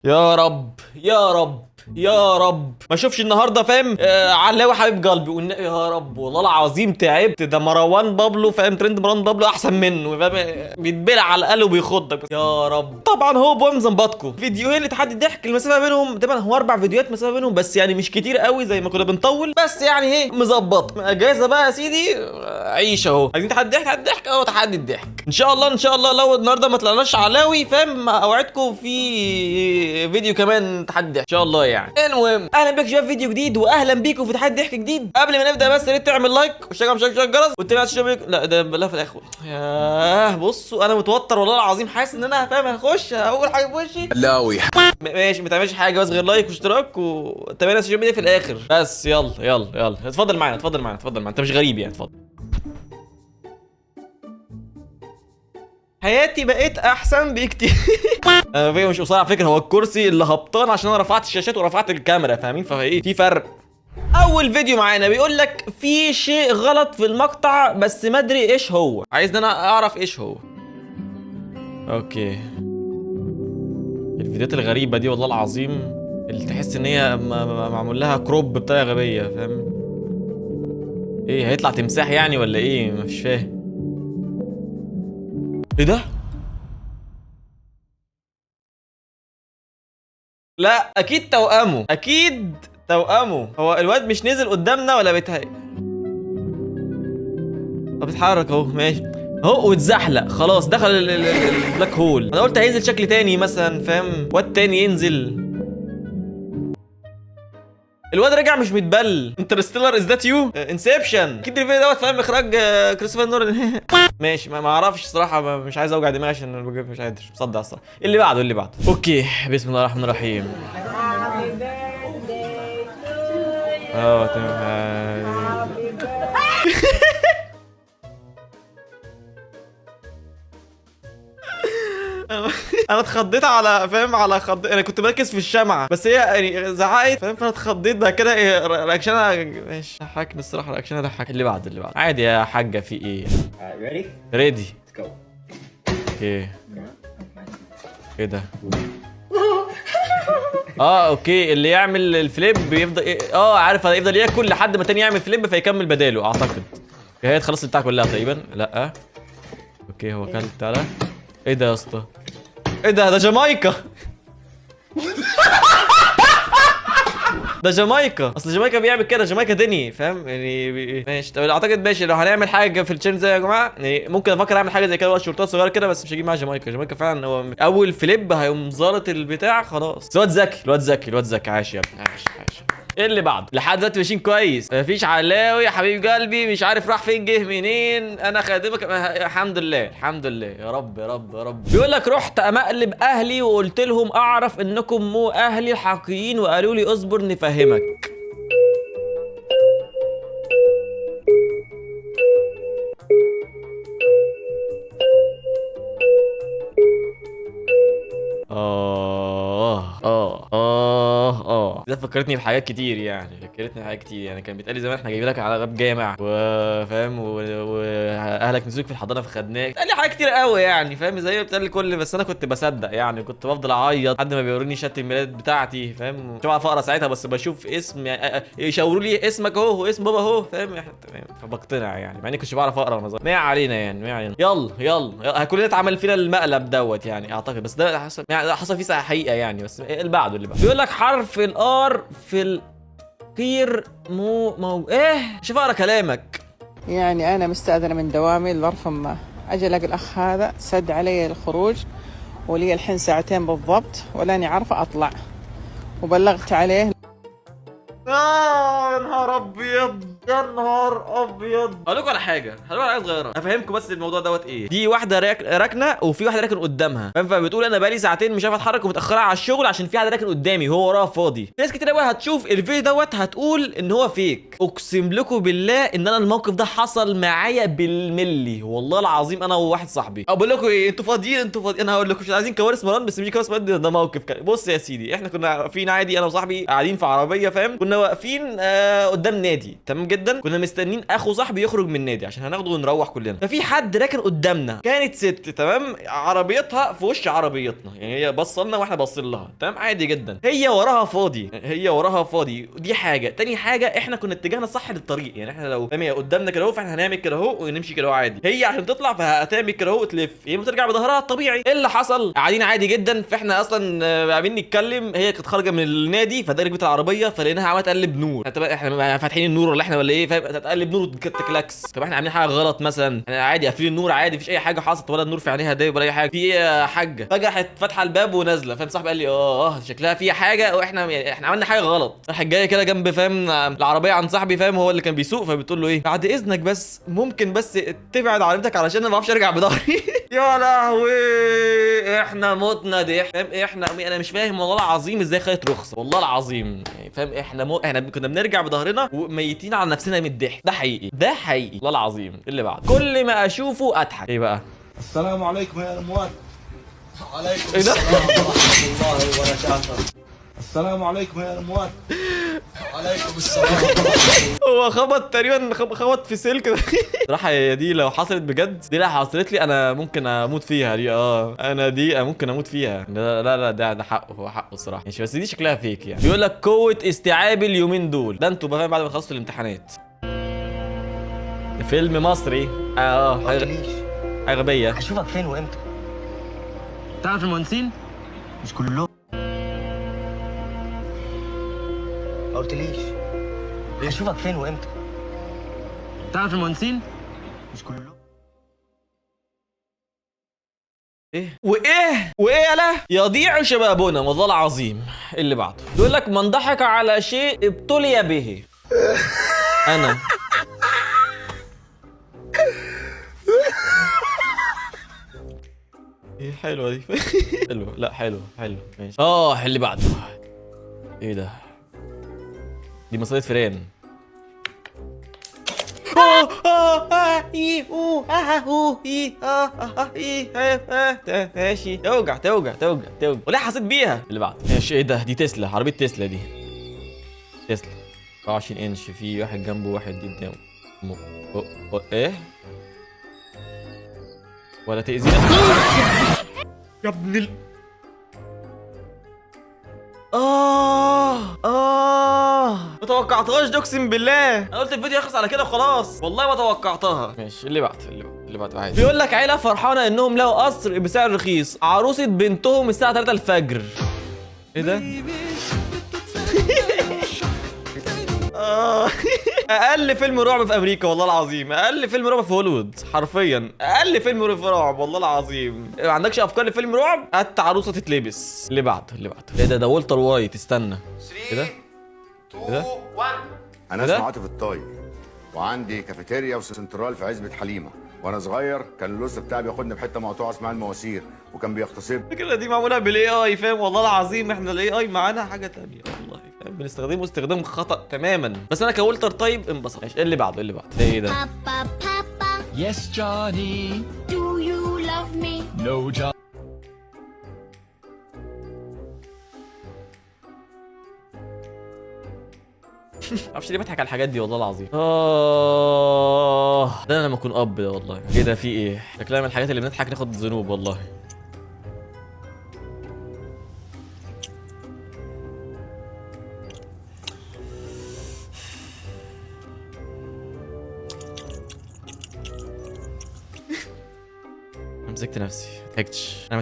يا رب يا رب يا رب ما اشوفش النهارده فاهم علاوي حبيب قلبي والنبي يا رب والله العظيم تعبت. ده مروان بابلو فاهم، ترند مروان بابلو احسن منه فاهم، بيتبلع على القلب وبيخضك بس. يا رب طبعا هو بوم مظبطكم فيديوهين لتحدي الضحك، المسافه بينهم طبعا هو 4 فيديوهات مسافه بينهم، بس يعني مش كتير قوي زي ما كنا بنطول، بس يعني ايه مظبط جايزه بقى يا سيدي. عيش اهو، عايزين تحدي ضحك، تحدي ضحك اهو، تحدي الضحك ان شاء الله ان شاء الله. لو النهارده ما طلعناش علاوي فاهم اوعدكم في فيديو كمان تحدي ضحك ان شاء الله يعني. المهم اهلا بيك شباب فيديو جديد، واهلا بيكم في تحدي ضحك جديد. قبل ما نبدا بس يا ريت تعمل لايك وشجع مشجع الجرس وتابع الشباب. لا ده لا في الاخر. ياه بصوا انا متوتر والله العظيم، حاسس ان انا فاهم هخش اول حاجه في وشي لاوي. ماشي ما تعملش حاجه بس غير لايك واشتراك وتابع السوشيال ميديا في الاخر بس. يلا يلا يلا اتفضل معانا اتفضل معانا اتفضل معانا، انت مش غريب يعني اتفضل. حياتي بقيت احسن بكتير. انا فاهم مش قصير على فكره، هو الكرسي اللي هبطان عشان انا رفعت الشاشات ورفعت الكاميرا فاهمين، فايه في فرق. اول فيديو معانا بيقول لك في شيء غلط في المقطع بس ما ادري ايش هو، عايزني انا اعرف ايش هو. اوكي الفيديوهات الغريبه دي والله العظيم اللي تحس ان هي معمول لها كروب بطريقه غبيه فاهم. ايه هيطلع تمساح يعني ولا ايه؟ مش فاهم. ايه ده؟ لا اكيد توأمه، اكيد توأمه. هو الواد مش نزل قدامنا ولا بيتهيأ؟ طب بيتحرك اهو ماشي اهو واتزحلق خلاص دخل البلاك هول. انا قلت هينزل شكل تاني مثلا فاهم، واد تاني ينزل. الواد رجع مش متبل. انترستيلر از ذات يو انسبشن اكيد الفيديو دوت فاهم اخراج كريستوفر نولان. ماشي ما اعرفش الصراحه، مش عايز اوجع دماغي عشان مش قادر مصدع الصراحه. اللي بعده اللي بعده. اوكي بسم الله الرحمن الرحيم. تمام. انا اتخضيت على فاهم على انا كنت مركز في الشمعة بس هي يعني زعقت فاهم، فانا اتخضيت ده كده ايه رياكشنها ماشي ضحكني الصراحة، رياكشنها ضحك. اللي بعده اللي بعده عادي يا حاجة في ايه. ready? ريدي. Let's go. اوكي ايه ده؟ اوكي اللي يعمل الفليب بيفضل عارف هيفضل ياكل لحد ما تاني يعمل فليب فيكمل بداله اعتقد. هي خلصت بتاع كلها تقريبا. لا اوكي هو كل تعالى. ايه ده يا اسطى؟ ايه ده جامايكا. ده جامايكا، اصل جامايكا بيعمل كده، جامايكا دني فاهم يعني ماشي. طب اعتقد ماشي لو هنعمل حاجه في التشين زي يا جماعه يعني ممكن افكر اعمل حاجه زي كده شورتات صغيره كده، بس مش هجيب معاها جامايكا. جامايكا فعلا هو اول فليب هيقوم ظابط البتاع خلاص. الواد ذكي الواد ذكي الواد ذكي، عاش يا ابني عاش عاش. ايه اللي بعده؟ لحد دلوقتي ماشيين كويس، مفيش علاوي يا حبيب قلبي مش عارف راح فين جه منين. انا خادمك الحمد لله الحمد لله يا رب يا رب يا رب. بيقول لك رحت امقلب اهلي وقلت لهم اعرف انكم مو اهلي الحقيقيين وقالوا لي اصبر نفهمك. ده فكرتني بحاجات كتير يعني، فكرتني بحاجات كتير يعني. كان بيتقال لي زمان احنا جايبين لك على باب جامع وفاهم واهلك نسوك في الحضانه فخدناك. بيتقال لي حاجات كتير قوي يعني فاهم، زي ما بيتقال لي كل، بس انا كنت بصدق يعني، كنت بفضل اعيط لحد ما بيوروني شهاده الميلاد بتاعتي فاهم. مش بعرف اقرا ساعتها بس بشوف اسم يعني يشاوروا لي اسمك اهو واسم بابا اهو فاهم تمام، فبقتنع يعني مع اني كنتش بعرف اقرا وانا صغير. ما علينا يعني ما علينا. يلا يلا كلنا اتعمل فينا المقلب دوت يعني اعتقد، بس ده حصل يعني حصل فيه حقيقه يعني. بس اللي بعده اللي بعده بيقول لك حرف الار في القير ايه شوف اقرا كلامك. يعني أنا مستأذنة من دوامي لظرف ما، أجي ألاقي الأخ هذا سد علي الخروج ولي الحين ساعتين بالضبط ولاني عارفة أطلع، وبلغت عليه. يا نهار ابيض يا نهار ابيض. هقول لكم على حاجه صغيره افهمكم بس الموضوع دوت ايه. دي واحده راكنه وفي واحد راكن قدامها فاهم، فبتقول انا بقالي ساعتين مش عارف اتحرك ومتاخره على الشغل عشان في واحد راكن قدامي وهو وراها فاضي. ناس كتير قوي هتشوف الفيديو دوت هتقول ان هو فيك. اقسم لكم بالله ان انا الموقف ده حصل معايا بالملي والله العظيم، انا وواحد صاحبي. او بقول لكم ايه انتوا فاضيين انا هقول لكم مش عايزين كوارث مران، بس مش كوارث مران ده موقف بص يا سيدي، احنا كنا واقفين عادي انا وصاحبي قاعدين في عربيه فاهم، كنا واقفين قدام نادي تمام جدا. جدا، كنا مستنيين اخو صاحبي يخرج من النادي عشان هناخده ونروح كلنا. ففي حد راكن قدامنا، كانت ست تمام، عربيتها في وش عربيتنا، يعني هي بصلنا واحنا باصين لها تمام عادي جدا. هي وراها فاضي، هي وراها فاضي، دي حاجه. تاني حاجه احنا كنا اتجاهنا صح للطريق، يعني احنا لو فاهم هي قدامنا كده اهو فاحنا هنعمل كده اهو ونمشي كده اهو عادي. هي عشان تطلع فهتعمل كده اهو تلف، هي بترجع بظهرها الطبيعي. ايه اللي حصل؟ قاعدين عادي جدا، فاحنا اصلا قاعدين نتكلم، هي كانت خارجه من النادي فده ركبت العربيه فلقيناها عماله تقلب نور. احنا فاتحين النور ولا احنا ولا ايه؟ فاهم؟ تقلب نور وتكلكس. طب احنا عاملين حاجه غلط مثلا؟ احنا عادي قافلين النور عادي، مفيش اي حاجه حصلت، ولا النور في عينيها دايب ولا اي حاجه. في ايه يا حاجه؟ فجاه راحت فاتحه الباب ونازله. فاهم؟ صاحبي قال لي شكلها في حاجه، واحنا يعني احنا عملنا حاجه غلط. راحت جايه كده جنب فاهم العربيه عن صاحبي، فاهم هو اللي كان بيسوق، فبتقول له ايه بعد اذنك بس ممكن بس تبعد عربيتك علشان انا ما بعرفش ارجع بظهري. يا لهوي احنا متنا ضحك. فاهم؟ انا مش فاهم والله العظيم ازاي خدت رخصه، والله العظيم يعني فاهم. احنا كنا بنرجع بظهرنا وميتين على نفسنا من الضحك. ده حقيقي، ده حقيقي والله العظيم. اللي بعد كل ما اشوفه اضحك. ايه بقى؟ السلام عليكم يا اموات. عليكم ايه ده؟ السلام ورحمة الله وبركاته. السلام عليكم يا اموات. عليكم السلام ورحمة الله. هو خبط تقريبا، خبط في سلك ده. صراحة هي دي لو حصلت بجد، دي لو حصلت لي انا ممكن اموت فيها دي. انا دي ممكن اموت فيها. لا لا لا، ده حقه، هو حقه الصراحة. ماشي بس دي شكلها فيك يعني. بيقول لك قوة استيعاب اليومين دول، ده انتوا بقى بعد ما خلصتوا الامتحانات. فيلم مصري. حاجة غبية. هشوفك فين وامتى؟ تعرف المهندسين؟ مش كلهم. ما قلتليش. هشوفك فين وامتى؟ تعرف المهندسين؟ مش كلهم. ايه وايه يالا يضيع شبابنا والله العظيم. اللي بعده بيقول لك من ضحك على شيء ابتلي به. انا ايه حلوه دي. حلوه، لا حلوه ماشي. اللي بعده ايه ده؟ دي مصيدة فيران. ماشي. توجع ولا حسيت بيها. اللي بعد ماشي. ايه ده؟ دي تسلا، عربية تسلا دي. تسلا 24 انش، في واحد جنبه واحد دي قدامه. ايه؟ ولا تأذينا يا ابن ما توقعتهاش دي، اقسم بالله. انا قلت الفيديو يخلص على كده وخلاص، والله ما توقعتها. ماشي اللي بعد عادي. بيقول لك عيله فرحانه انهم لقوا قصر بسعر رخيص، عروسه بنتهم الساعه 3 الفجر. ايه ده؟ اقل فيلم رعب في امريكا والله العظيم، اقل فيلم رعب في هوليوود حرفيا، اقل فيلم رعب والله العظيم. ما عندكش افكار لفيلم رعب؟ هات عروسه تتلبس. اللي بعده ايه ده والتر وايت. استنى، ايه ده؟ 2 1. انا ده؟ اسمي عاطف الطايب، وعندي كافيتيريا وسنترال في عزبة حليمة. وانا صغير كان اللوز بتاعي بياخدني في حته مقطوعه اسمها المواسير، وكان بيغتصب. الفكره دي معموله بالاي اي. فاهم؟ والله العظيم احنا الاي اي معانا حاجه تانية والله. فاهم؟ بنستخدمه استخدام خطا تماما. بس انا كولتر طيب انبسط. ايش اللي بعده؟ ايه ده؟ Papa, Papa, Yes, Johnny. do you love me? No, Johnny. معرفش ليه بضحك على الحاجات دي والله العظيم. ده انا لما اكون اب ده والله. ايه ده؟ في ايه؟ شكلها من الحاجات اللي بنضحك ناخد ذنوب والله. مسكت نفسي. انا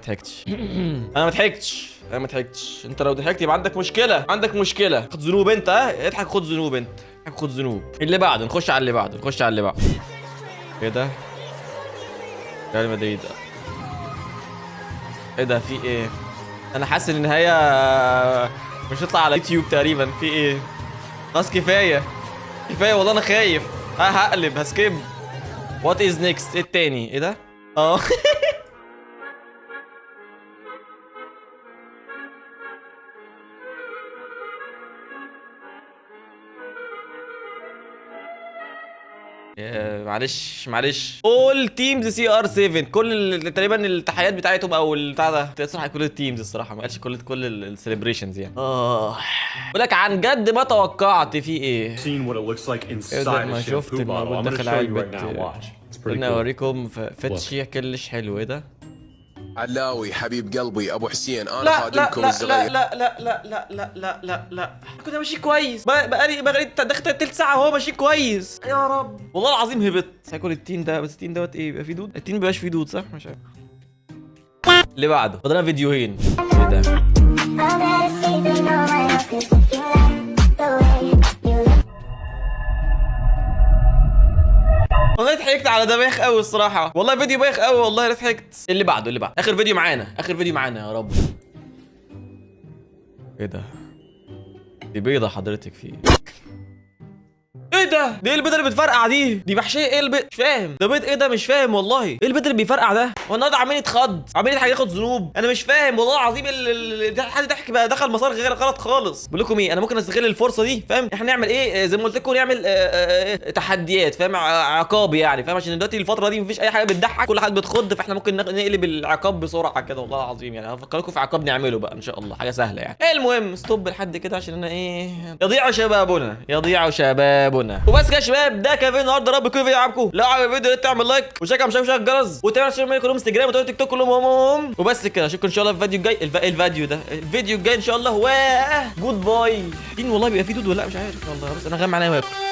ما ضحكتش. انت لو ضحكت يبقى عندك مشكله. خد ذنوب انت. اضحك خد ذنوب انت. خد ذنوب. اللي بعده نخش على اللي بعده. ايه ده؟ ريال مدريد. ايه ده؟ في ايه؟ انا حاسس ان النهايه مش هتطلع على يوتيوب تقريبا. في ايه؟ خلاص كفايه والله انا خايف. هقلب هسكيب. وات از نيكست؟ ايه التاني؟ ايه ده؟ معلش اول تيمز CR7 كل تقريبا التحيات بتاعتهم او البتاع ده تصرح كل التيمز الصراحه، ما قالش كل السليبريشنز يعني. بقول لك عن جد ما توقعت فيه ايه. Seen what it looks like inside ما a شفت shampoo bottle. الموجود I'm gonna داخل show you علبة. right now. Watch. It's pretty قلنا cool. اوريكم فتشي كلش حلو. ايه ده؟ علاوي حبيب قلبي ابو حسين انا لا لا خادمكم لا الصغير. لا لا لا لا لا لا لا لا كنت ماشي كويس بقالي دخلت تلت ساعه اهو ماشي كويس. يا رب والله العظيم هبط. هاكل التين ده، بس التين دوت ايه؟ بيبقى فيه دود؟ التين مبيبقاش فيه دود صح؟ مش عارف. اللي بعده فضلنا فيديوهين. ايه ده؟ والله ضحكت على ده بايخ قوي الصراحه، والله فيديو بايخ قوي والله ضحكت. اللي بعده اخر فيديو معانا يا رب. ايه ده؟ دي بيضه حضرتك فيه. ايه ده؟ دي ايه البيضه اللي بتفرقع دي محشيه ايه البيض؟ مش فاهم ده بيض ايه ده، مش فاهم والله. ايه البيض اللي بيفرقع ده؟ هو النهارده عمال يتخض، عمال ياخد ذنوب، انا مش فاهم والله العظيم. حد ضحك بقى دخل مسار غير غلط خالص. بقول لكم ايه، انا ممكن استغل الفرصه دي فاهم، احنا نعمل ايه زي ما قلت لكم، نعمل تحديات فاهم، عقاب يعني فاهم، عشان دلوقتي الفتره دي مفيش اي حاجه بتضحك، كل حاجه بتخض، فاحنا ممكن نقلب العقاب بسرعه كده والله العظيم يعني. هفكركم في عقاب نعمله بقى ان شاء الله، حاجه سهله يعني. المهم ستوب لحد كده عشان انا ايه، يضيع شبابنا وبس كده يا شباب. ده كان فيديو النهارده، رب يكون فيديو عجبكم. لو عجب الفيديو تعمل لايك وشجع مشاركه الجرس وتابع السوشيال ميديا كلهم، انستجرام وتيك توك كلهم. وبس كده اشوفكم ان شاء الله في الفيديو الجاي. الفيديو الجاي ان شاء الله. جود باي. والله بيبقى فيه دود ولا لا مش عارف والله، بس انا غام عليا واكل.